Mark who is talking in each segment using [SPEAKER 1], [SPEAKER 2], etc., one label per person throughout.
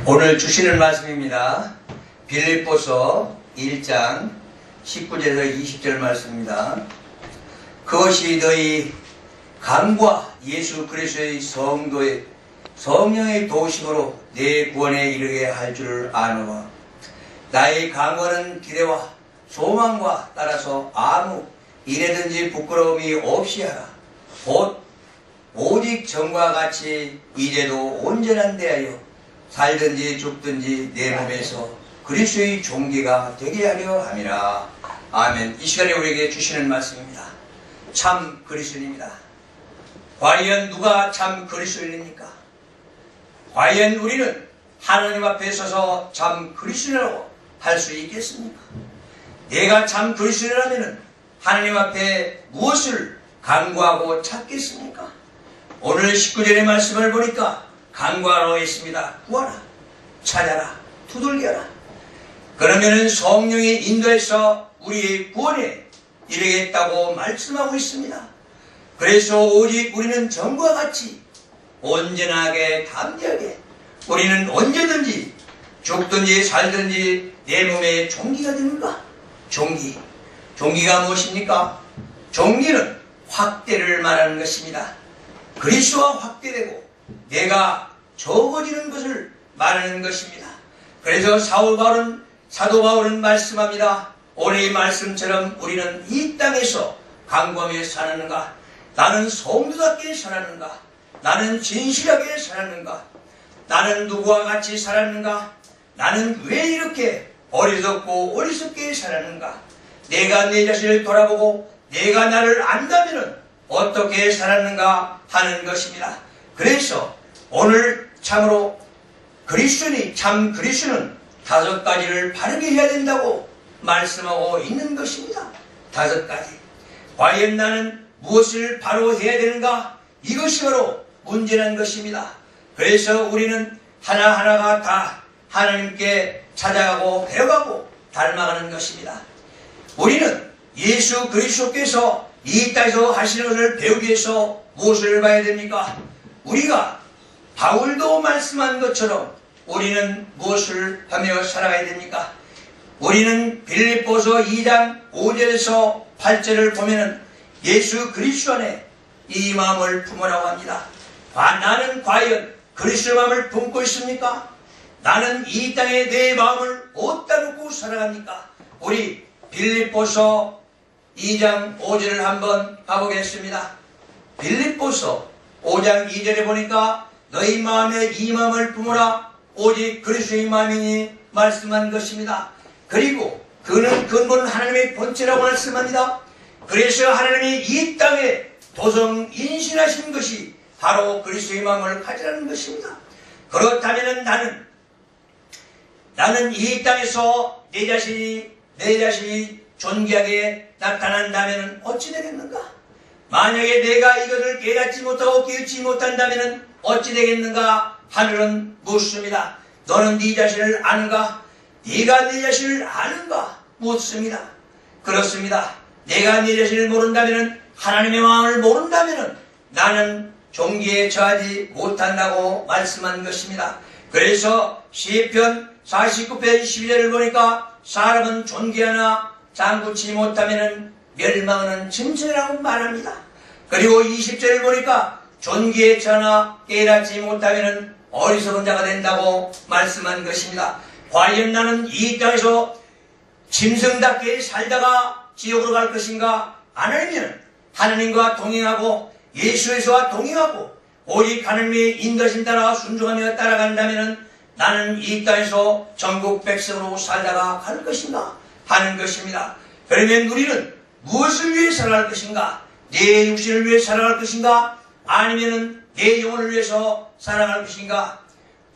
[SPEAKER 1] 오늘 주시는 말씀입니다. 빌립보서 1장 19절에서 20절 말씀입니다. 그것이 너희 간구와 예수 그리스도의 성도의 성령의 도우심으로 내 구원에 이르게 할 줄을 아노라. 나의 간구는 기대와 소망과 따라서 아무 일에든지 부끄러움이 없이 하라. 곧 오직 전과 같이 이제도 온전한 데하여 살든지 죽든지 내 몸에서 그리스도의 종기가 되게 하려 함이라. 아멘. 이 시간에 우리에게 주시는 말씀입니다. 참 그리스도입니다. 과연 누가 참 그리스도입니까? 과연 우리는 하나님 앞에 서서 참 그리스도라고 할 수 있겠습니까? 내가 참 그리스도라면 하나님 앞에 무엇을 간구하고 찾겠습니까? 오늘 19절의 말씀을 보니까 간구하라고 했습니다. 구하라, 찾아라, 두들겨라. 그러면은 성령의 인도에서 우리의 구원에 이르겠다고 말씀하고 있습니다. 그래서 오직 우리는 전과 같이 온전하게 담대하게 우리는 언제든지 죽든지 살든지 내 몸에 종기가 되는가? 종기가 무엇입니까? 종기는 확대를 말하는 것입니다. 그리스도와 확대되고 내가 적어지는 것을 말하는 것입니다. 그래서 사도 바울은 말씀합니다. 오늘 이 말씀처럼 우리는 이 땅에서 간구하며 살았는가? 나는 성도답게 살았는가? 나는 진실하게 살았는가? 나는 누구와 같이 살았는가? 나는 왜 이렇게 어리석게 살았는가? 내가 내 자신을 돌아보고 내가 나를 안다면 어떻게 살았는가 하는 것입니다. 그래서 오늘 참으로 참 그리스도는 5가지를 바르게 해야 된다고 말씀하고 있는 것입니다. 5가지. 과연 나는 무엇을 바로 해야 되는가? 이것이 바로 문제라는 것입니다. 그래서 우리는 하나하나가 다 하나님께 찾아가고 배워가고 닮아가는 것입니다. 우리는 예수 그리스도께서 이 땅에서 하시는 것을 배우기 위해서 무엇을 봐야 됩니까? 우리가 바울도 말씀한 것처럼 우리는 무엇을 하며 살아가야 됩니까? 우리는 빌립보서 2장 5절에서 8절을 보면은 예수 그리스도 안에 이 마음을 품으라고 합니다. 나는 과연 그리스도 마음을 품고 있습니까? 나는 이 땅에 내 마음을 어디다 놓고 살아갑니까? 우리 빌립보서 2장 5절을 한번 가보겠습니다. 빌립보서 5장 2절에 보니까 너희 마음에 이 마음을 품으라 오직 그리스도의 마음이니 말씀한 것입니다. 그리고 그는 근본은 하나님의 본체라고 말씀합니다. 그래서 하나님이 이 땅에 도성 인신하신 것이 바로 그리스도의 마음을 가지라는 것입니다. 그렇다면 나는 이 땅에서 내 자신이 존귀하게 나타난다면 어찌 되겠는가? 만약에 내가 이것을 깨닫지 못하고 깨우치 못한다면 어찌 되겠는가? 하늘은 묻습니다. 너는 네 자신을 아는가? 네가 네 자신을 아는가? 묻습니다. 그렇습니다. 내가 네 자신을 모른다면 하나님의 마음을 모른다면 나는 종기에 처하지 못한다고 말씀한 것입니다. 그래서 시편 49편 12절을 보니까 사람은 존귀하나 장구치 못하면 멸망하는 짐승이라고 말합니다. 그리고 20절을 보니까 존귀에 처하나 깨닫지 못하면 어리석은 자가 된다고 말씀한 것입니다. 과연 나는 이 땅에서 짐승답게 살다가 지옥으로 갈 것인가? 아니면 하나님과 동행하고 예수에서와 동행하고 오직 하나님의 인도하신 따라 순종하며 따라간다면 나는 이 땅에서 전국 백성으로 살다가 갈 것인가 하는 것입니다. 그러면 우리는 무엇을 위해 살아갈 것인가? 내 육신을 위해 살아갈 것인가? 아니면 내 영혼을 위해서 살아갈 것인가?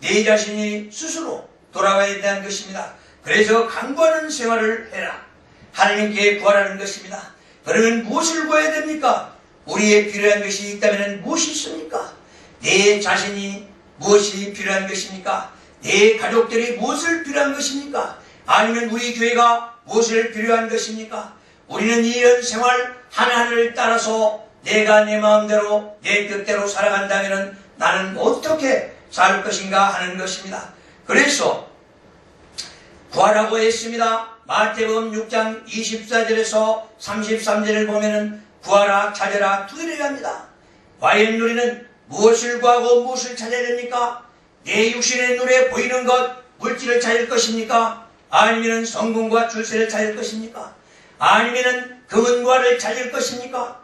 [SPEAKER 1] 내 자신이 스스로 돌아가야 된다는 것입니다. 그래서 간구하는 생활을 해라. 하나님께 구하라는 것입니다. 그러면 무엇을 구해야 됩니까? 우리의 필요한 것이 있다면 무엇이 있습니까? 내 자신이 무엇이 필요한 것입니까? 내 가족들이 무엇을 필요한 것입니까? 아니면 우리 교회가 무엇을 필요한 것입니까? 우리는 이런 생활 하나하나를 따라서 내가 내 마음대로 내 뜻대로 살아간다면 나는 어떻게 살 것인가 하는 것입니다. 그래서 구하라고 했습니다. 마태복음 6장 24절에서 33절을 보면은 구하라 찾아라 두 개를 합니다. 과연 우리는 무엇을 구하고 무엇을 찾아야 됩니까? 내 육신의 눈에 보이는 것, 물질을 찾을 것입니까? 아니면 성공과 출세를 찾을 것입니까? 아니면 금은과를 찾을 것입니까?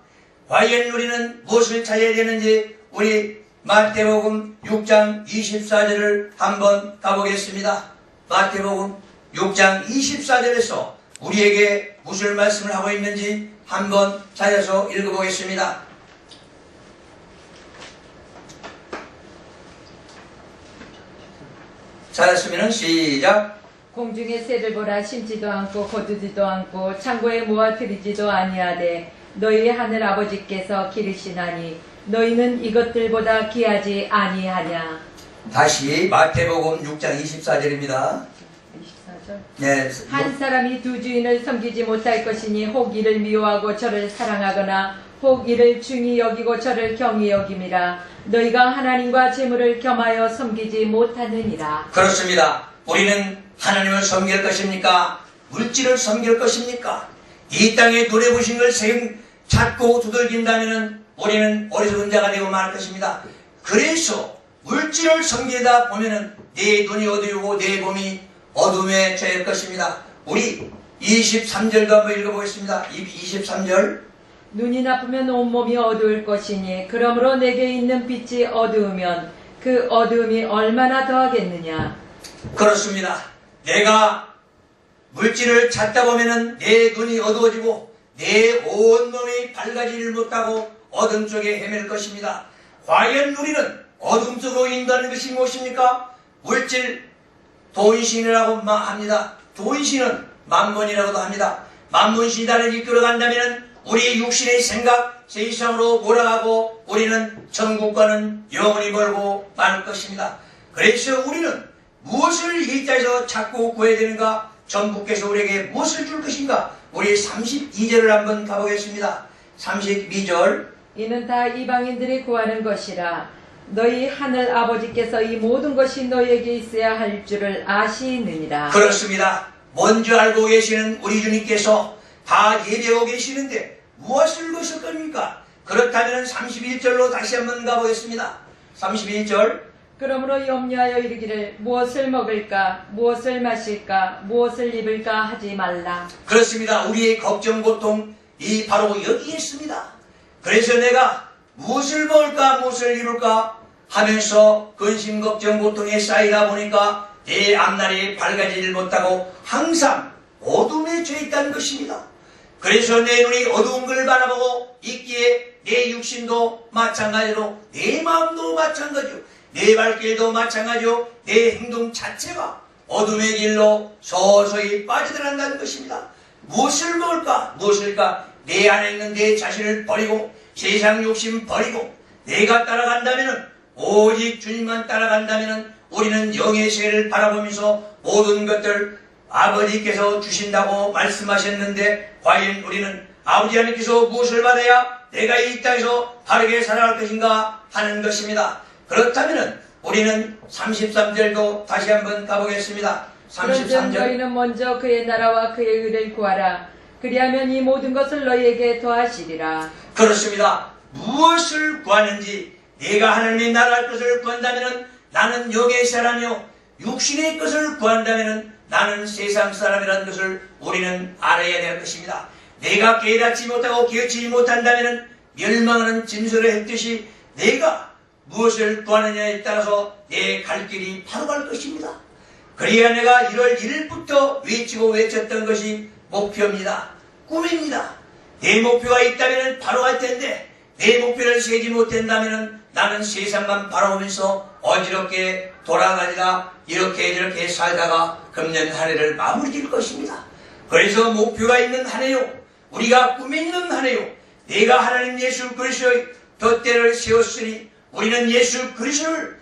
[SPEAKER 1] 과연 우리는 무엇을 찾아야 되는지 우리 마태복음 6장 24절을 한번 가보겠습니다. 마태복음 6장 24절에서 우리에게 무슨 말씀을 하고 있는지 한번 찾아서 읽어보겠습니다. 찾았으면 시작.
[SPEAKER 2] 공중의 새를 보라. 심지도 않고 거두지도 않고 창고에 모아 들이지도 아니하되 너희 하늘 아버지께서 기르시나니 너희는 이것들보다 귀하지 아니하냐.
[SPEAKER 1] 다시 마태복음 6장 24절입니다.
[SPEAKER 2] 24절.
[SPEAKER 1] 네.
[SPEAKER 2] 한 사람이 두 주인을 섬기지 못할 것이니 혹 이를 미워하고 저를 사랑하거나 혹 이를 중히 여기고 저를 경히 여김이라. 너희가 하나님과 재물을 겸하여 섬기지 못하느니라.
[SPEAKER 1] 그렇습니다. 우리는 하나님을 섬길 것입니까? 물질을 섬길 것입니까? 이 땅에 노래보신 걸 찾고 두들긴다면 우리는 어리석은 자가 되고 말 것입니다. 그래서 물질을 섬기다 보면은 내 눈이 어두우고 내 몸이 어둠에 처할 것입니다. 우리 23절도 한번 읽어보겠습니다. 23절.
[SPEAKER 2] 눈이 나쁘면 온몸이 어두울 것이니 그러므로 내게 있는 빛이 어두우면 그 어두움이 얼마나 더하겠느냐.
[SPEAKER 1] 그렇습니다. 내가 물질을 찾다 보면은 내 눈이 어두워지고 내 온몸이 밝아지질 못하고 어둠 속에 헤맬 것입니다. 과연 우리는 어둠 속으로 인도하는 것이 무엇입니까? 물질, 돈신이라고 합니다. 돈신은 만몬이라고도 합니다. 만몬신이 나를 이끌어간다면 우리 육신의 생각, 세상으로 몰아가고 우리는 천국과는 영원히 멀고 말 것입니다. 그래서 우리는 무엇을 이 땅에서 찾고 구해야 되는가? 전부께서 우리에게 무엇을 줄 것인가? 우리 32절을 한번 가보겠습니다. 32절.
[SPEAKER 2] 이는 다 이방인들이 구하는 것이라. 너희 하늘 아버지께서 이 모든 것이 너희에게 있어야 할 줄을 아시느니라.
[SPEAKER 1] 그렇습니다. 먼저 알고 계시는 우리 주님께서 다 예배하고 계시는데 무엇을 거실 겁니까? 그렇다면 31절로 다시 한번 가보겠습니다. 31절.
[SPEAKER 2] 그러므로 염려하여 이르기를 무엇을 먹을까 무엇을 마실까 무엇을 입을까 하지 말라.
[SPEAKER 1] 그렇습니다. 우리의 걱정 고통 이 바로 여기에 있습니다. 그래서 내가 무엇을 먹을까 무엇을 입을까 하면서 근심 걱정 고통에 쌓이다 보니까 내 앞날이 밝아지질 못하고 항상 어둠에 처해 있다는 것입니다. 그래서 내 눈이 어두운 걸 바라보고 있기에 내 육신도 마찬가지로 내 마음도 마찬가지로 내 발길도 마찬가지로 내 행동 자체가 어둠의 길로 서서히 빠져들어간다는 것입니다. 무엇을 먹을까 무엇일까 내 안에 있는 내 자신을 버리고 세상 욕심 버리고 내가 따라간다면 오직 주님만 따라간다면 우리는 영의 세계를 바라보면서 모든 것들 아버지께서 주신다고 말씀하셨는데 과연 우리는 아버지 하나님께서 무엇을 받아야 내가 이 땅에서 바르게 살아갈 것인가 하는 것입니다. 그렇다면 우리는 33절도 다시 한번 가보겠습니다.
[SPEAKER 2] 그런즉
[SPEAKER 1] 33절.
[SPEAKER 2] 너희는 먼저 그의 나라와 그의 의를 구하라. 그리하면 이 모든 것을 너희에게 더하시리라.
[SPEAKER 1] 그렇습니다. 무엇을 구하는지 내가 하나님의 나라의 것을 구한다면 나는 영의 사람이요 육신의 것을 구한다면 나는 세상 사람이라는 것을 우리는 알아야 될 것입니다. 내가 깨닫지 못하고 기억지 못한다면 멸망하는 진술을 했듯이 내가 무엇을 구하느냐에 따라서 내 갈 길이 바로 갈 것입니다. 그래야 내가 1월 1일부터 외쳤던 것이 목표입니다. 꿈입니다. 내 목표가 있다면 바로 갈 텐데 내 목표를 세지 못한다면 나는 세상만 바라보면서 어지럽게 돌아가니까 이렇게 저렇게 살다가 금년 한 해를 마무리 질 것입니다. 그래서 목표가 있는 한 해요. 우리가 꿈이 있는 한 해요. 내가 하나님 예수 그리스도의 돛대를 세웠으니 우리는 예수 그리스도를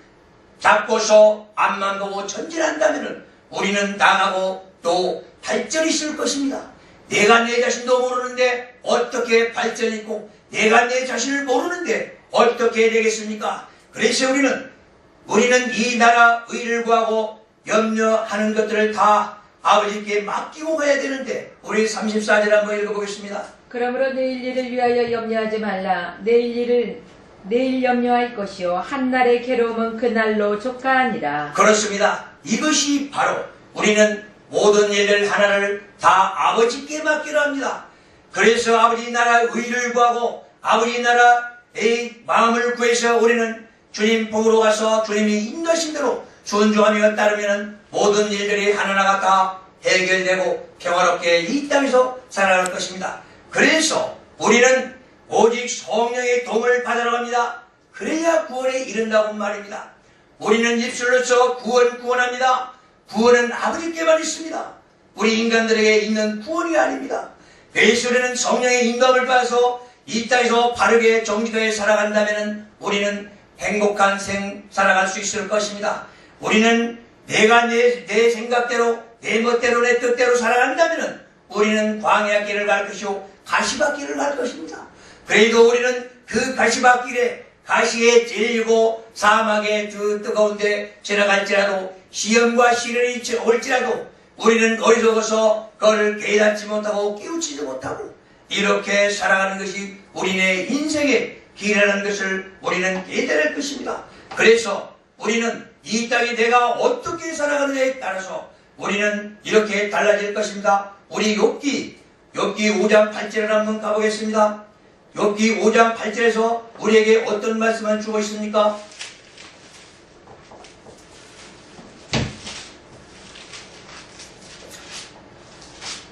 [SPEAKER 1] 잡고서 앞만 보고 전진한다면 우리는 나가고 또 발전이 있을 것입니다. 내가 내 자신도 모르는데 어떻게 발전이 있고 내가 내 자신을 모르는데 어떻게 되겠습니까? 그래서 우리는 이 나라 의를 구하고 염려하는 것들을 다 아버지께 맡기고 가야 되는데 우리 34절 한번 읽어보겠습니다.
[SPEAKER 2] 그러므로 내일 일을 위하여 염려하지 말라. 내일 염려할 것이요 한날의 괴로움은 그날로 족하니라.
[SPEAKER 1] 그렇습니다. 이것이 바로 우리는 모든 일들 하나를 다 아버지께 맡기로 합니다. 그래서 아버지 나라 의를 구하고 아버지 나라의 마음을 구해서 우리는 주님 복으로 가서 주님이 인도하신 대로 순종하며 따르면 모든 일들이 하나하나가 다 해결되고 평화롭게 이 땅에서 살아갈 것입니다. 그래서 우리는 오직 성령의 도움을 받으러 갑니다. 그래야 구원에 이른다고 말입니다. 우리는 입술로서 구원합니다. 구원은 아버지께만 있습니다. 우리 인간들에게 있는 구원이 아닙니다. 그래서 우리는 성령의 인도함을 받아서 이 땅에서 바르게 정직하게 살아간다면 우리는 행복한 생 살아갈 수 있을 것입니다. 우리는 내가 내 생각대로 내 멋대로 내 뜻대로 살아간다면 우리는 광야 길을 갈 것이고 가시밭 길을 갈 것입니다. 그래도 우리는 그 가시밭 길에 가시에 찔리고 사막의 그 뜨거운데 지나갈지라도 시험과 시련이 올지라도 우리는 어리석어서 그걸 깨닫지 못하고 깨우치지 못하고 이렇게 살아가는 것이 우리의 인생의 길이라는 것을 우리는 깨달을 것입니다. 그래서 우리는 이 땅에 내가 어떻게 살아가느냐에 따라서 우리는 이렇게 달라질 것입니다. 우리 욥기 5장 8절을 한번 가보겠습니다. 욥기 5장 8절에서 우리에게 어떤 말씀을 주고 있습니까?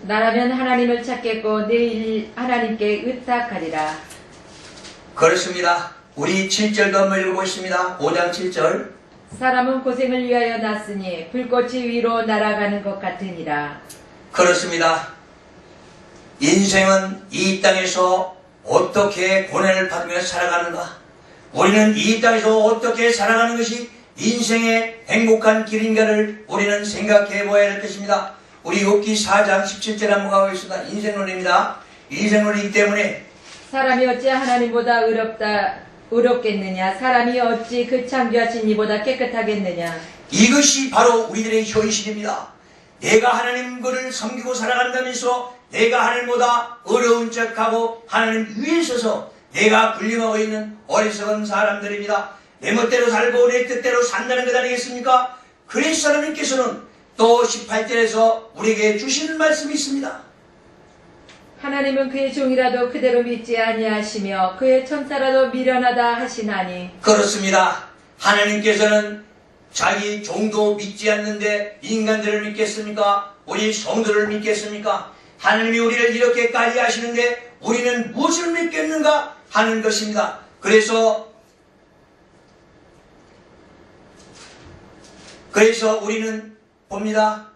[SPEAKER 2] 나라면 하나님을 찾겠고 내일 하나님께 의탁하리라.
[SPEAKER 1] 그렇습니다. 우리 7절도 한번 읽어보겠습니다. 5장 7절.
[SPEAKER 2] 사람은 고생을 위하여 났으니 불꽃이 위로 날아가는 것 같으니라.
[SPEAKER 1] 그렇습니다. 인생은 이 땅에서 어떻게 고난을 받으며 살아가는가? 우리는 이 땅에서 어떻게 살아가는 것이 인생의 행복한 길인가를 우리는 생각해 보아야 할 것입니다. 우리 욥기 4장 17절 한번 가보겠습니다. 인생론입니다. 인생론이기 때문에
[SPEAKER 2] 사람이 어찌 하나님보다 의롭겠느냐? 사람이 어찌 그 창조하신 이보다 깨끗하겠느냐?
[SPEAKER 1] 이것이 바로 우리들의 현실입니다. 내가 하나님을 섬기고 살아간다면서 내가 하나님보다 어려운 척하고 하나님 위에 서서 내가 군림하고 있는 어리석은 사람들입니다. 내 멋대로 살고 내 뜻대로 산다는 것 아니겠습니까? 그래서 하나님께서는 또 18절에서 우리에게 주시는 말씀이 있습니다.
[SPEAKER 2] 하나님은 그의 종이라도 그대로 믿지 아니하시며 그의 천사라도 미련하다 하시나니.
[SPEAKER 1] 그렇습니다. 하나님께서는 자기 종도 믿지 않는데 인간들을 믿겠습니까? 우리 성도를 믿겠습니까? 하나님이 우리를 이렇게까지 하시는데 우리는 무엇을 믿겠는가 하는 것입니다. 그래서 우리는 봅니다.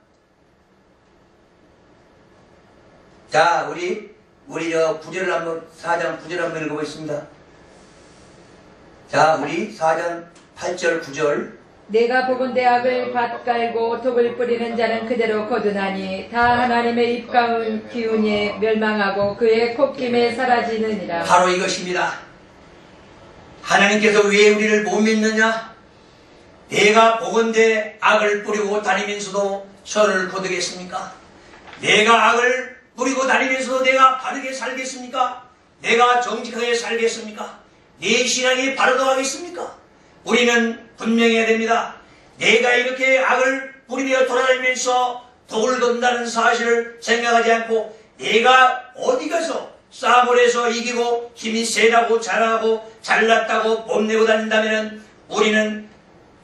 [SPEAKER 1] 자, 우리 9절을 한번 4장 9절 한번 읽어보겠습니다. 자, 우리 4장 8절 9절.
[SPEAKER 2] 내가 보건대 악을 밭갈고 독을 뿌리는 자는 그대로 거두나니 다 하나님의 입가운 기운에 멸망하고 그의 콧김에 사라지느니라.
[SPEAKER 1] 바로 이것입니다. 하나님께서 왜 우리를 못 믿느냐? 내가 보건대 악을 뿌리고 다니면서도 선을 거두겠습니까? 내가 악을 뿌리고 다니면서도 내가 바르게 살겠습니까? 내가 정직하게 살겠습니까? 내 신앙이 바르다 하겠습니까? 우리는 분명해야 됩니다. 내가 이렇게 악을 뿌리며 돌아다니면서 독을 건다는 사실을 생각하지 않고 내가 어디 가서 싸움을 해서 이기고 힘이 세다고 잘하고 잘났다고 뽐내고 다닌다면 우리는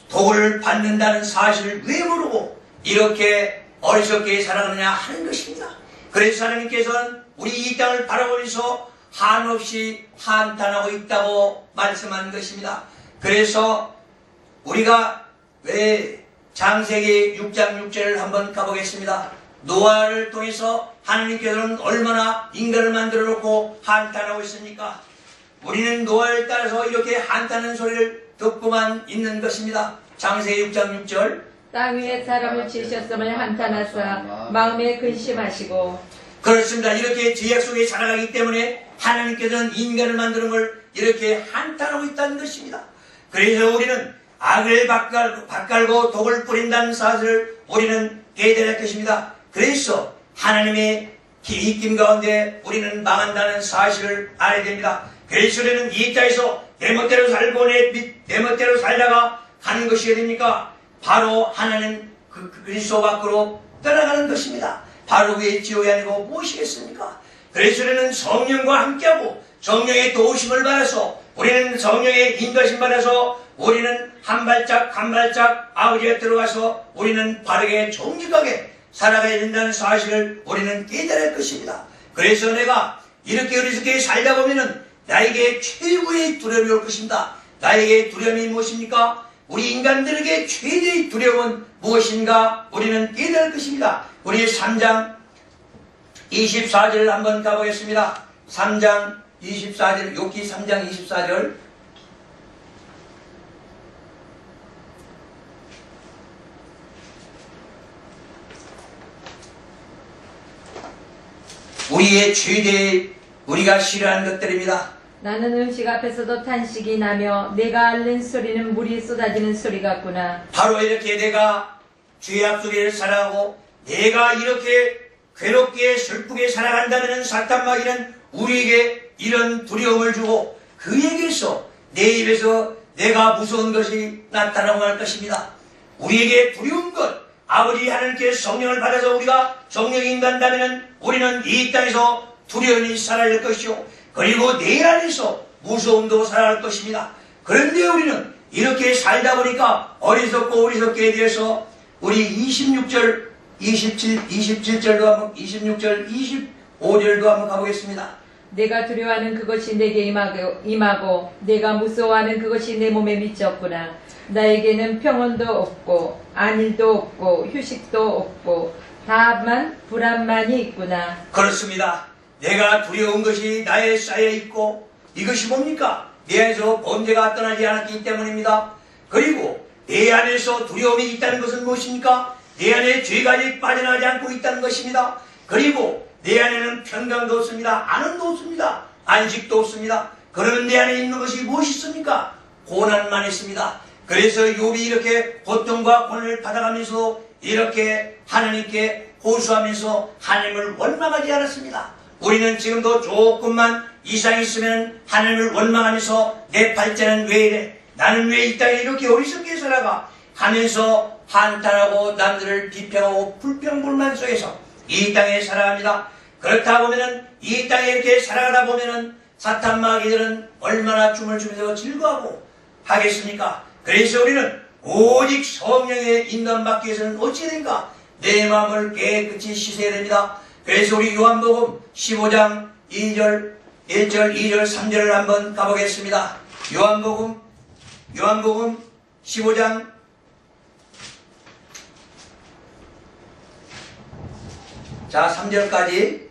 [SPEAKER 1] 독을 받는다는 사실을 왜 모르고 이렇게 어리석게 살아가느냐 하는 것입니다. 그래서 하나님께서는 우리 이 땅을 바라보면서 한없이 한탄하고 있다고 말씀한 것입니다. 그래서 우리가 왜 창세기 6장 6절을 한번 가보겠습니다. 노아를 통해서 하나님께서는 얼마나 인간을 만들어 놓고 한탄하고 있습니까? 우리는 노아를 따라서 이렇게 한탄하는 소리를 듣고만 있는 것입니다. 창세기 6장 6절.
[SPEAKER 2] 땅 위에 사람을 지으셨음을 한탄하사 마음에 근심하시고.
[SPEAKER 1] 그렇습니다. 이렇게 죄악 속에 살아가기 때문에 하나님께서는 인간을 만드는 걸 이렇게 한탄하고 있다는 것입니다. 그래서 우리는 악을 밭갈고 독을 뿌린다는 사실을 우리는 깨달을 것입니다. 그래서 하나님의 입김 가운데 우리는 망한다는 사실을 알아야 됩니다. 그래서 우리는 이 땅에서 내 멋대로 살고 내 멋대로 살다가 가는 것이 어딥니까? 바로 하나님 그리스도 밖으로 떠나가는 것입니다. 바로 왜 지옥이 아니고 무엇이겠습니까? 그래서 우리는 성령과 함께하고 성령의 도우심을 받아서 우리는 성령의 인도심 받아서 우리는 한 발짝 한 발짝 아버지가 들어가서 우리는 바르게 정직하게 살아가야 된다는 사실을 우리는 깨달을 것입니다. 그래서 내가 이렇게 어리석게 살다 보면은 나에게 최고의 두려움이 올 것입니다. 나에게 두려움이 무엇입니까? 우리 인간들에게 최대의 두려움은 무엇인가? 우리는 깨달을 것입니다. 우리 3장 24절을 한번 가보겠습니다. 3장 24절, 욥기 3장 24절. 우리의 최대, 우리가 싫어하는 것들입니다.
[SPEAKER 2] 나는 음식 앞에서도 탄식이 나며 내가 앓는 소리는 물이 쏟아지는 소리 같구나.
[SPEAKER 1] 바로 이렇게 내가 죄악 속에 살아가고 내가 이렇게 괴롭게 슬프게 살아간다면 사탄 마귀는 우리에게 이런 두려움을 주고 그에게서 내 입에서 내가 무서운 것이 나타나고 할 것입니다. 우리에게 두려운 것, 아버지 하나님께 성령을 받아서 우리가 성령이 인간다면 우리는 이 땅에서 두려움이 사라질 것이요 그리고 내 안에서 무서움도 사라질 것입니다. 그런데 우리는 이렇게 살다 보니까 어리석게 되어서 우리 26절, 27절도 한번 26절, 25절도 한번 가보겠습니다.
[SPEAKER 2] 내가 두려워하는 그것이 내게 임하고 내가 무서워하는 그것이 내 몸에 미쳤구나. 나에게는 평온도 없고 안일도 없고 휴식도 없고 다만 불안만이 있구나.
[SPEAKER 1] 그렇습니다. 내가 두려운 것이 나에 쌓여 있고 이것이 뭡니까? 내 안에서 범죄가 떠나지 않았기 때문입니다. 그리고 내 안에서 두려움이 있다는 것은 무엇입니까? 내 안에 죄가 빠져나가지 않고 있다는 것입니다. 그리고 내 안에는 평강도 없습니다. 안흥도 없습니다. 안식도 없습니다. 그러면 내 안에 있는 것이 무엇이 있습니까? 고난만 있습니다. 그래서 욥이 이렇게 고통과 고난을 받아가면서 이렇게 하나님께 호소하면서 하나님을 원망하지 않았습니다. 우리는 지금도 조금만 이상 있으면 하나님을 원망하면서 내 발자는 왜 이래? 나는 왜 이 땅에 이렇게 어리석게 살아가? 하면서 한탄하고 남들을 비평하고 불평불만 속에서 이 땅에 살아갑니다. 그렇다 보면은 이 땅에 이렇게 살아가다 보면은 사탄 마귀들은 얼마나 춤을 추면서 즐거워하고 하겠습니까? 그래서 우리는 오직 성령의 인도함 받기 위해서는 어찌 된가? 내 마음을 깨끗이 씻어야 됩니다. 그래서 우리 요한복음 15장 2절, 1절, 2절, 3절을 한번 가보겠습니다. 요한복음 15장 자 3절까지.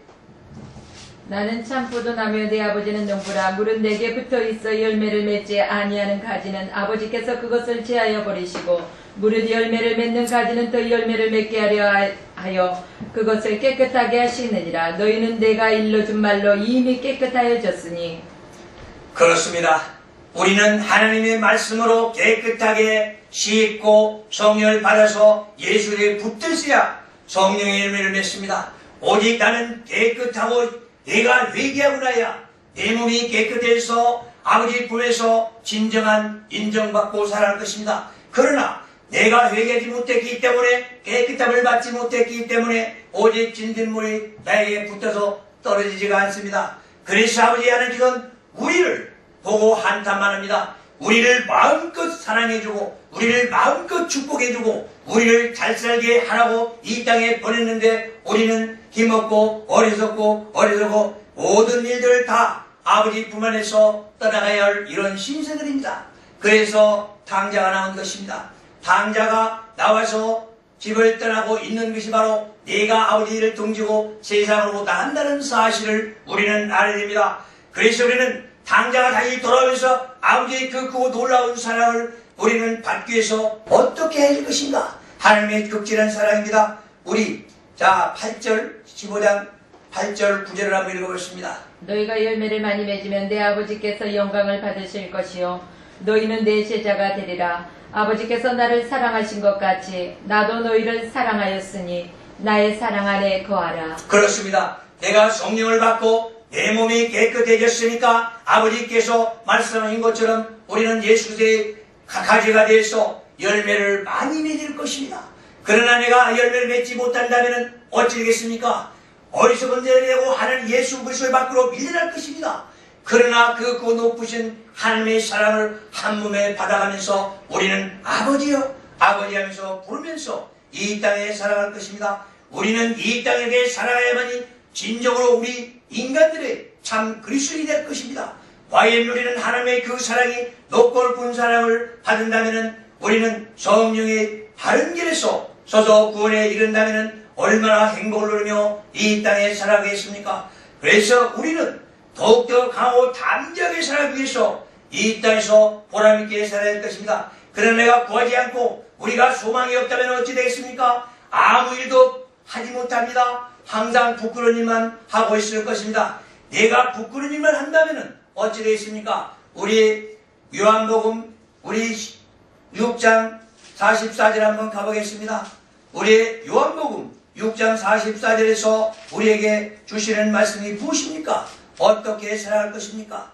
[SPEAKER 2] 나는 참포도 나며 내 아버지는 농부라. 물은 내게 붙어있어 열매를 맺지 아니하는 가지는 아버지께서 그것을 제하여 버리시고 무릇 열매를 맺는 가지는 더 열매를 맺게 하려 하여 그것을 깨끗하게 하시느니라. 너희는 내가 일러준 말로 이미 깨끗하여졌으니.
[SPEAKER 1] 그렇습니다. 우리는 하나님의 말씀으로 깨끗하게 씻고 성령을 받아서 예수에 붙들어야 성령의 열매를 맺습니다. 오직 나는 깨끗하고 내가 회개하고 나야 내 몸이 깨끗해서 아버지 품에서 진정한 인정받고 살아갈 것입니다. 그러나 내가 회개하지 못했기 때문에 깨끗함을 받지 못했기 때문에 오직 진딧물이 나에게 붙어서 떨어지지가 않습니다. 그래서 아버지 하나님께서는 우리를 보고 한탄만 합니다. 우리를 마음껏 사랑해주고 우리를 마음껏 축복해주고 우리를 잘 살게 하라고 이 땅에 보냈는데 우리는 힘없고 어리석고 모든 일들을 다 아버지 품 안에서 떠나가야 할 이런 신세들입니다. 그래서 탕자가 나온 것입니다. 탕자가 나와서 집을 떠나고 있는 것이 바로 내가 아버지를 등지고 세상으로 나간다는 사실을 우리는 알아야 됩니다. 그래서 우리는 탕자가 다시 돌아오면서 아버지의 그 크고 놀라운 사랑을 우리는 받기 위해서 어떻게 해야 할 것인가? 하나님의 극진한 사랑입니다. 우리 자 8절 15장 8절 9절을 한번 읽어보겠습니다.
[SPEAKER 2] 너희가 열매를 많이 맺으면 내 아버지께서 영광을 받으실 것이요 너희는 내 제자가 되리라. 아버지께서 나를 사랑하신 것 같이 나도 너희를 사랑하였으니 나의 사랑 안에 거하라.
[SPEAKER 1] 그렇습니다. 내가 성령을 받고 내 몸이 깨끗해졌으니까 아버지께서 말씀하신 것처럼 우리는 예수 그리스도의 가지가 되어서 열매를 많이 맺을 것입니다. 그러나 내가 열매를 맺지 못한다면 어찌 되겠습니까? 어리석은 자들이 되고 하나님 예수 그리스도의 밖으로 밀려날 것입니다. 그러나 그 높으신 하나님의 사랑을 한 몸에 받아가면서 우리는 아버지여 아버지 하면서 부르면서 이 땅에 살아갈 것입니다. 우리는 이 땅에 살아야만이 진정으로 우리 인간들의 참 그리스도인이 될 것입니다. 과연 우리는 하나님의 그 사랑이 높고 높은 사랑을 받는다면 우리는 성령의 바른 길에서 서서 구원에 이른다면 얼마나 행복을 누리며 이 땅에 살아가겠습니까? 그래서 우리는 더욱더 강하고 담대하게 살아가기 위해서 이 땅에서 보람있게 살아야 할 것입니다. 그러나 내가 구하지 않고 우리가 소망이 없다면 어찌 되겠습니까? 아무 일도 하지 못합니다. 항상 부끄러운 일만 하고 있을 것입니다. 내가 부끄러운 일만 한다면 어찌 되겠습니까? 우리 요한복음 우리 6장 44절 한번 가보겠습니다. 우리 요한복음 6장 44절에서 우리에게 주시는 말씀이 무엇입니까? 어떻게 살아갈 것입니까?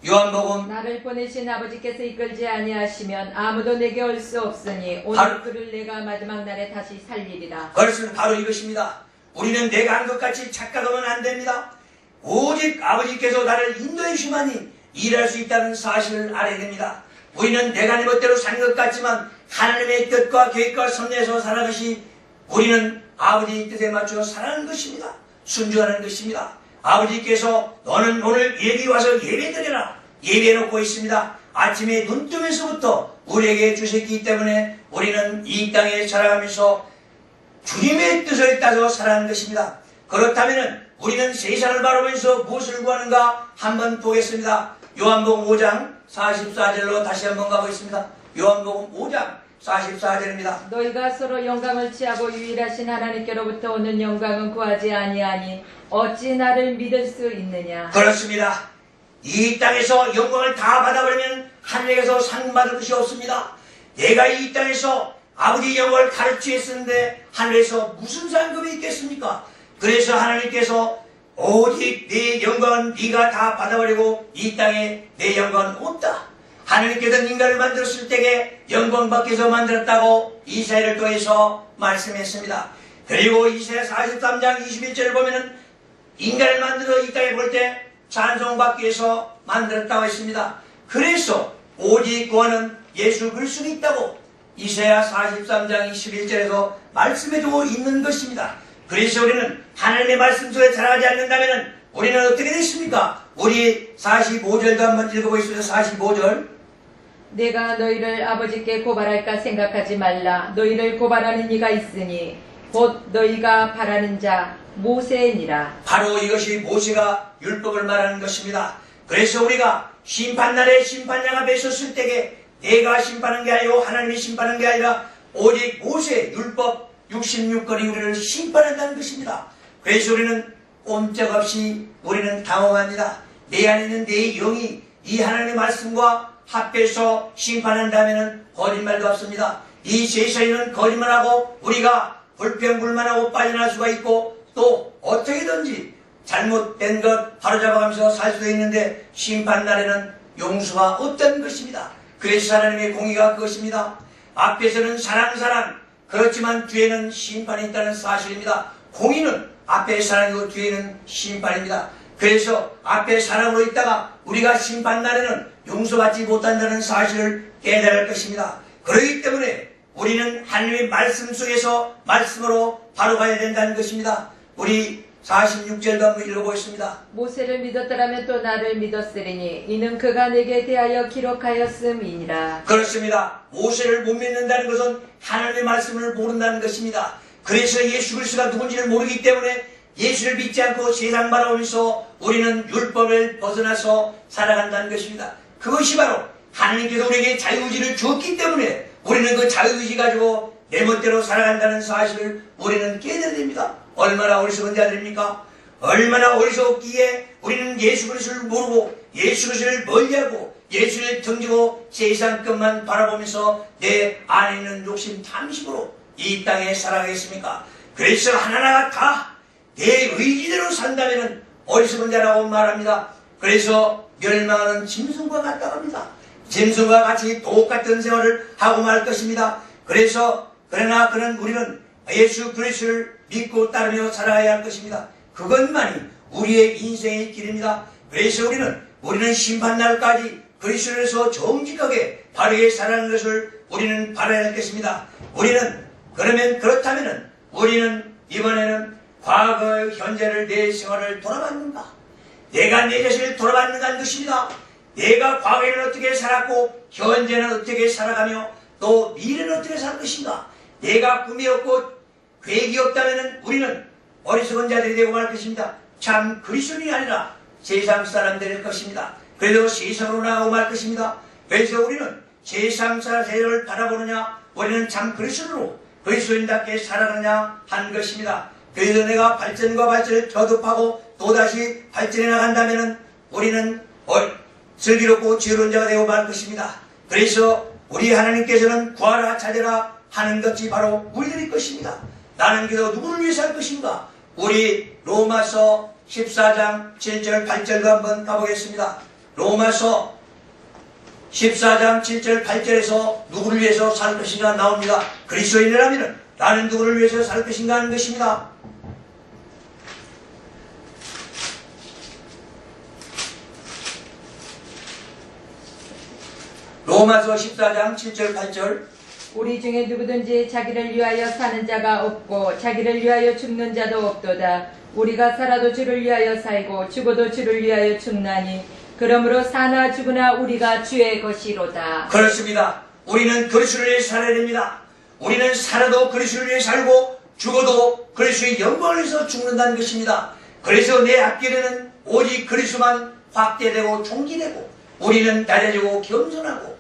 [SPEAKER 1] 요한복음
[SPEAKER 2] 나를 보내신 아버지께서 이끌지 아니하시면 아무도 내게 올 수 없으니 오늘
[SPEAKER 1] 바로-
[SPEAKER 2] 그를 내가 마지막 날에 다시 살리리라.
[SPEAKER 1] 그것은 바로 이것입니다. 우리는 내가 한 것 같이 착각하면 안 됩니다. 오직 아버지께서 나를 인도해 주시만이 일할 수 있다는 사실을 알아야 됩니다. 우리는 내가 내 멋대로 사는 것 같지만 하나님의 뜻과 계획과 섭리에서 살아가시 우리는 아버지 뜻에 맞춰 살아가는 것입니다. 순종하는 것입니다. 아버지께서 너는 오늘 여기 와서 예배드려라 예배해놓고 있습니다. 아침에 눈 뜨면서부터 우리에게 주셨기 때문에 우리는 이 땅에 살아가면서 주님의 뜻을 따져 살아가는 것입니다. 그렇다면 우리는 세상을 바라보면서 무엇을 구하는가 한번 보겠습니다. 요한복음 5장 44절로 다시 한번 가보겠습니다. 요한복음 5장 44절입니다.
[SPEAKER 2] 너희가 서로 영광을 취하고 유일하신 하나님께로부터 오는 영광은 구하지 아니하니 어찌 나를 믿을 수 있느냐.
[SPEAKER 1] 그렇습니다. 이 땅에서 영광을 다 받아버리면 하늘에서 상 받을 것이 없습니다. 내가 이 땅에서 아버지 영광을 가르치었는데 하늘에서 무슨 상급이 있겠습니까? 그래서 하나님께서 오직 내 영광은 네가 다 받아버리고 이 땅에 내 영광은 없다. 하나님께서 인간을 만들었을 때에 영광 밖에서 만들었다고 이사야를 통해서 말씀했습니다. 그리고 이사야 43장 21절을 보면은 인간을 만들어 이 땅에 볼 때 찬송받기 위해서 만들었다고 했습니다. 그래서 오직 구원은 예수 그리스도에 있다고 이사야 43장 21절에서 말씀해주고 있는 것입니다. 그래서 우리는 하나님의 말씀 속에 살아가지 않는다면 우리는 어떻게 됐습니까? 우리 45절도 한번 읽어보겠습니다. 45절.
[SPEAKER 2] 내가 너희를 아버지께 고발할까 생각하지 말라. 너희를 고발하는 이가 있으니 곧 너희가 바라는 자 모세니라.
[SPEAKER 1] 바로 이것이 모세가 율법을 말하는 것입니다. 그래서 우리가 심판날에 심판장 앞에 섰을 때에 내가 심판하는 게 아니고 하나님이 심판하는 게 아니라 오직 모세 율법 66권이 우리를 심판한다는 것입니다. 그래서 우리는 꼼짝없이 우리는 당황합니다. 내 안에 있는 내 영이 이 하나님의 말씀과 합해서 심판한다면 거짓말도 없습니다. 이 세상에는 거짓말하고 우리가 불평불만하고 빠져나갈 수가 있고 또 어떻게든지 잘못된 것 바로잡아가면서 살 수도 있는데 심판날에는 용서가 없다는 것입니다. 그래서 하나님의 공의가 그것입니다. 앞에서는 사랑 그렇지만 뒤에는 심판이 있다는 사실입니다. 공의는 앞에 사랑이고 뒤에는 심판입니다. 그래서 앞에 사랑으로 있다가 우리가 심판날에는 용서받지 못한다는 사실을 깨달을 할 것입니다. 그렇기 때문에 우리는 하나님의 말씀 속에서 말씀으로 바로 가야 된다는 것입니다. 우리 46절도 한번 읽어보겠습니다.
[SPEAKER 2] 모세를 믿었더라면 또 나를 믿었으리니 이는 그가 내게 대하여 기록하였음이니라.
[SPEAKER 1] 그렇습니다. 모세를 못 믿는다는 것은 하나님의 말씀을 모른다는 것입니다. 그래서 예수 그리스도가 누군지를 모르기 때문에 예수를 믿지 않고 세상 바라보면서 우리는 율법을 벗어나서 살아간다는 것입니다. 그것이 바로 하나님께서 우리에게 자유의지를 주었기 때문에 우리는 그 자유의지 가지고 내 멋대로 살아간다는 사실을 우리는 깨달아야 됩니다. 얼마나 어리석은 자들입니까? 얼마나 어리석기에 우리는 예수 그리스도를 모르고 예수 그리스도를 멀리하고 예수를 등지고 세상 것만 바라보면서 내 안에 있는 욕심 탐심으로 이 땅에 살아가겠습니까? 그래서 하나하나 다 내 의지대로 산다면 어리석은 자라고 말합니다. 그래서 멸망하는 짐승과 같다고 합니다. 짐승과 같이 똑같은 생활을 하고 말 것입니다. 그러나 우리는 예수 그리스도를 믿고 따르며 살아가야 할 것입니다. 그것만이 우리의 인생의 길입니다. 그래서 우리는 심판날까지 그리스도에서 정직하게 바르게 살아가는 것을 우리는 바라야 할 것입니다. 그렇다면 우리는 이번에는 과거, 현재를 내 생활을 돌아봤는가? 내가 내 자신을 돌아봤는가 하는 것입니다. 내가 과거에는 어떻게 살았고 현재는 어떻게 살아가며 또 미래는 어떻게 살 것인가? 내가 꿈이 없고 계획이 없다면 우리는 어리석은 자들이 되고 말 것입니다. 참 그리스도인이 아니라 세상 사람들일 것입니다. 그래도 세상으로 나가고 말 것입니다. 그래서 우리는 세상 사람을 바라보느냐, 우리는 참 그리스도인답게 살아가느냐 한 것입니다. 그래서 내가 발전과 발전을 거듭하고 또다시 발전해 나간다면 우리는 슬기롭고 지혜로운 자가 되고 말 것입니다. 그래서 우리 하나님께서는 구하라 찾으라 하는 것이 바로 우리들의 것입니다. 나는 그래서 누구를 위해서 할 것인가? 우리 로마서 14장 7절 8절도 한번 가보겠습니다. 로마서 14장 7절 8절에서 누구를 위해서 살 것인가 나옵니다. 그리스도인이라면 나는 누구를 위해서 살 것인가 하는 것입니다. 로마서 14장 7절 8절
[SPEAKER 2] 우리 중에 누구든지 자기를 위하여 사는 자가 없고 자기를 위하여 죽는 자도 없도다. 우리가 살아도 주를 위하여 살고 죽어도 주를 위하여 죽나니 그러므로 사나 죽으나 우리가 주의 것이로다.
[SPEAKER 1] 그렇습니다. 우리는 그리스도를 위해 살아야 됩니다. 우리는 살아도 그리스도를 위해 살고 죽어도 그리스도의 영광을 위해서 죽는다는 것입니다. 그래서 내 앞길에는 오직 그리스도만 확대되고 총기되고 우리는 낮아지고 겸손하고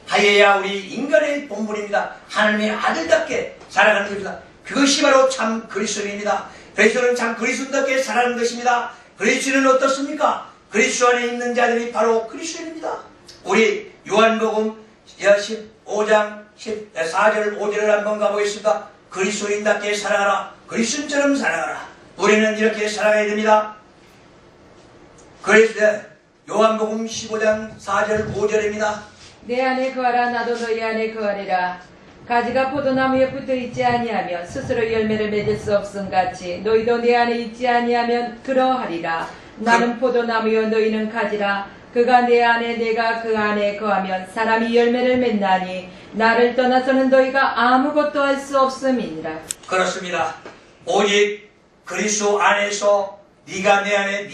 [SPEAKER 1] 하여야 우리 인간의 본분입니다. 하나님의 아들답게 살아가는 것입니다. 그것이 바로 참 그리스도입니다. 그리스도는 참 그리스도답게 살아가는 것입니다. 그리스도는 어떻습니까? 그리스도 안에 있는 자들이 바로 그리스도입니다. 우리 요한복음 15장 4절 5절을 한번 가보겠습니다. 그리스도인답게 살아가라. 그리스도인처럼 살아가라. 우리는 이렇게 살아가야 됩니다. 그래서 요한복음 15장 4절 5절입니다.
[SPEAKER 2] 내 안에 거하라 나도 너희 안에 거하리라. 가지가 포도나무에 붙어있지 아니하면 스스로 열매를 맺을 수 없음같이 너희도 내 안에 있지 아니하면 그러하리라. 나는 포도나무여 너희는 가지라. 그가 내 안에 내가 그 안에 거하면 사람이 열매를 맺나니 나를 떠나서는 너희가 아무것도 할 수 없음이니라.
[SPEAKER 1] 그렇습니다. 오직 그리스도 안에서 네가 내 안에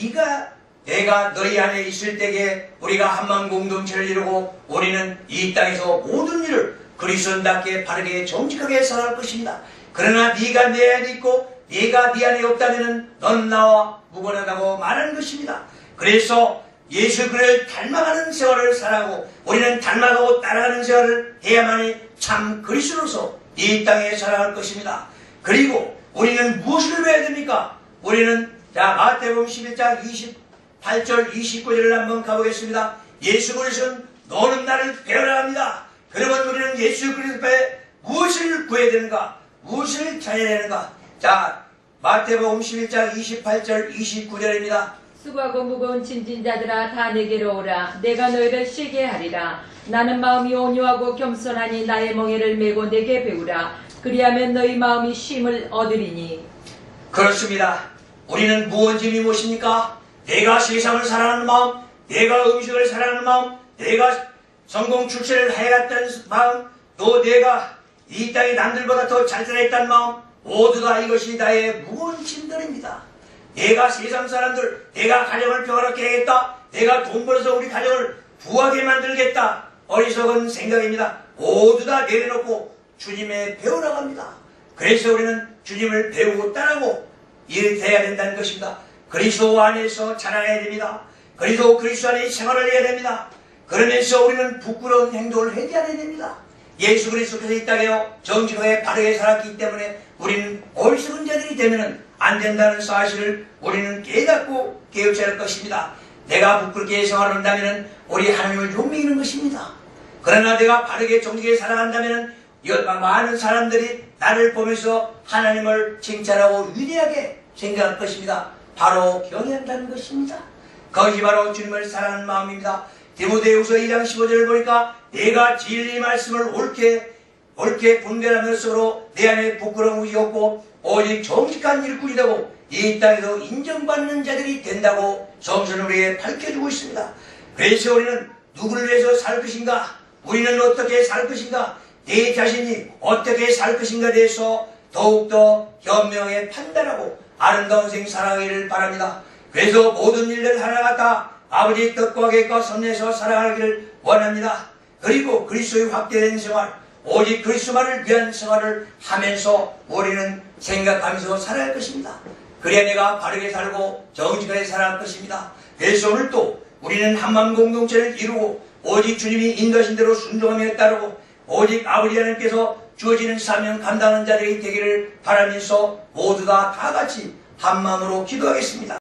[SPEAKER 1] 내가 너희 안에 있을 때에 우리가 한만 공동체를 이루고 우리는 이 땅에서 모든 일을 그리스도인답게 바르게 정직하게 살아갈 것입니다. 그러나 네가 내 안에 있고 네가 네 안에 없다면 넌 나와 무관하다고 말하는 것입니다. 그래서 예수 그를 닮아가는 세월을 살아가고 우리는 닮아가고 따라가는 세월을 해야만이 참 그리스도로서 이 땅에 살아갈 것입니다. 그리고 우리는 무엇을 배워야 됩니까? 우리는 마태복음 11장 28절 29절을 한번 가보겠습니다. 예수 그리스도는 너는 나를 배우라 합니다. 그러면 우리는 예수 그리스도에 무엇을 구해야 되는가? 무엇을 찾아야 되는가? 자, 마태복음 11장 28절 29절입니다.
[SPEAKER 2] 수고하고 무거운 짐진 자들아 다 내게로 오라. 내가 너희를 쉬게 하리라. 나는 마음이 온유하고 겸손하니 나의 멍에를 메고 내게 배우라. 그리하면 너희 마음이 쉼을 얻으리니.
[SPEAKER 1] 그렇습니다. 우리는 무언짐이 무엇입니까? 내가 세상을 사랑하는 마음, 내가 음식을 사랑하는 마음, 내가 성공 출세를 해왔다는 마음, 또 내가 이 땅에 남들보다 더 잘 살아있다는 마음, 모두 다 이것이 나의 무거운 짐들입니다. 내가 세상 사람들, 내가 가정을 평화롭게 하겠다, 내가 돈 벌어서 우리 가정을 부하게 만들겠다, 어리석은 생각입니다. 모두 다 내려놓고 주님의 배우라고 합니다. 그래서 우리는 주님을 배우고 따르고 이렇게 해야 된다는 것입니다. 그리스도 안에서 자라야 됩니다. 그리스도 안에 생활을 해야 됩니다. 그러면서 우리는 부끄러운 행동을 해야 됩니다. 예수 그리스도께서 이 땅에 정직하게 바르게 살았기 때문에 우리는 어리석은 자들이 되면 안 된다는 사실을 우리는 깨닫고 깨우쳐야 할 것입니다. 내가 부끄럽게 생활한다면 우리 하나님을 욕먹이는 것입니다. 그러나 내가 바르게 정직하게 살아간다면 많은 사람들이 나를 보면서 하나님을 칭찬하고 위대하게 생각할 것입니다. 바로 경외한다는 것입니다. 그것이 바로 주님을 사랑하는 마음입니다. 디모데후서 2장 15절을 보니까 내가 진리 말씀을 옳게 분별하며 서로 내 안에 부끄러움이 없고 오직 정직한 일꾼이 되고 이 땅에서 인정받는 자들이 된다고 성서는 우리에게 밝혀주고 있습니다. 그래서 우리는 누구를 위해서 살 것인가? 우리는 어떻게 살 것인가? 내 자신이 어떻게 살 것인가에 대해서 더욱더 현명하게 판단하고 아름다운 생 살아가기를 바랍니다. 그래서 모든 일들 하나가 다 아버지의 뜻과 계획과 섭리에서 살아가기를 원합니다. 그리고 그리스도의 확대된 생활, 오직 그리스도만을 위한 생활을 하면서 우리는 생각하면서 살아갈 것입니다. 그래야 내가 바르게 살고 정직하게 살아갈 것입니다. 그래서 오늘 또 우리는 한마음 공동체를 이루고 오직 주님이 인도하신 대로 순종하며 따르고 오직 아버지 하나님께서 주어지는 사명 감당하는 자들이 되기를 바라면서 모두 다 같이 한마음으로 기도하겠습니다.